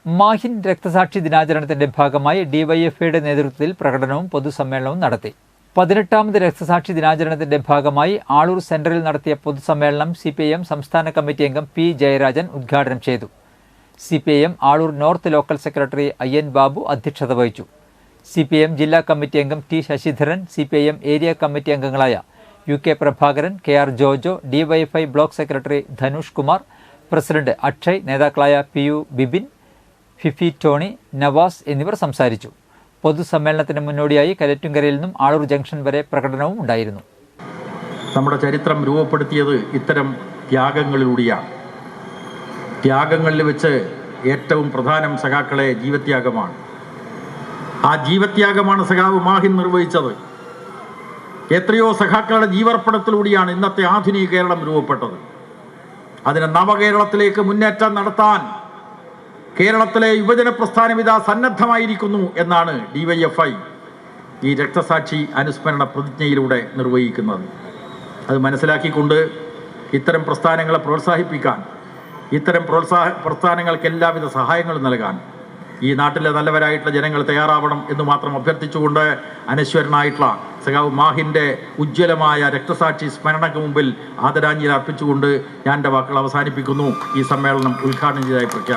മാഹിൻ രക്തസാക്ഷി ദിനാചരണത്തിന്റെ ഭാഗമായി ഡിവൈഎഫ്ഐയുടെ നേതൃത്വത്തിൽ പ്രകടനവും പൊതുസമ്മേളനവും നടത്തി. 18ാമത് രക്തസാക്ഷി ദിനാചരണത്തിന്റെ ഭാഗമായി ആളൂർ സെന്ററിൽ നടത്തിയ പൊതുസമ്മേളനം സിപിഐഎം സംസ്ഥാന കമ്മിറ്റി അംഗം പി ജയരാജൻ ഉദ്ഘാടനം ചെയ്തു. CPIM Alur north local secretary Ayyan Babu അധ്യക്ഷത വഹിച്ചു. സിപിഐഎം ജില്ലാ കമ്മിറ്റി അംഗം T Sasidharan, CPIM area committee അംഗങ്ങളായ UK Prabhakaran, KR Jojo, DYFI block secretary Dhanush Kumar, president Akshay, നേതാക്കളായ PU Bibin, Fifi Tony, Navas എന്നിവർ സംസാരിച്ചു. പൊതുസമ്മേളനത്തിന് മുന്നോടിയായി കലറ്റുങ്കരയിൽ നിന്നും ആളൂർ ജംഗ്ഷൻ വരെ പ്രകടനവും ഉണ്ടായിരുന്നു. നമ്മുടെ ചരിത്രം രൂപപ്പെടുത്തിയത് ഇത്തരം ത്യാഗങ്ങളിലൂടെയാണ്. ത്യാഗങ്ങളിൽ വെച്ച് ഏറ്റവും പ്രധാനം സഖാക്കളെ ജീവത്യാഗമാണ്. ആ ജീവത്യാഗമാണ് സഖാവ് മാഹിൻ നിർവഹിച്ചത്. എത്രയോ സഖാക്കളുടെ ജീവർപ്പണത്തിലൂടെയാണ് ഇന്നത്തെ ആധുനിക കേരളം രൂപപ്പെട്ടത്. അതിന് നവകേരളത്തിലേക്ക് മുന്നേറ്റം നടത്താൻ കേരളത്തിലെ യുവജന പ്രസ്ഥാനം ഇതാ സന്നദ്ധമായിരിക്കുന്നു എന്നാണ് ഡിവൈഎഫ്ഐ ഈ രക്തസാക്ഷി അനുസ്മരണ പ്രതിജ്ഞയിലൂടെ നിർവഹിക്കുന്നത്. അത് മനസ്സിലാക്കിക്കൊണ്ട് ഇത്തരം പ്രസ്ഥാനങ്ങളെ പ്രോത്സാഹിപ്പിക്കാൻ, ഇത്തരം പ്രസ്ഥാനങ്ങൾക്ക് എല്ലാവിധ സഹായങ്ങളും നൽകാൻ ഈ നാട്ടിലെ നല്ലവരായിട്ടുള്ള ജനങ്ങൾ തയ്യാറാവണം എന്ന് മാത്രം അഭ്യർത്ഥിച്ചുകൊണ്ട് അനശ്വരനായിട്ടുള്ള സഖാവ് മാഹിൻ്റെ ഉജ്ജ്വലമായ രക്തസാക്ഷി സ്മരണയ്ക്ക് മുമ്പിൽ ആദരാഞ്ജലി അർപ്പിച്ചുകൊണ്ട് ഞാൻ എൻ്റെ വാക്കുകൾ അവസാനിപ്പിക്കുന്നു. ഈ സമ്മേളനം ഉദ്ഘാടനം ചെയ്തതായി പ്രഖ്യാപിക്കുന്നു.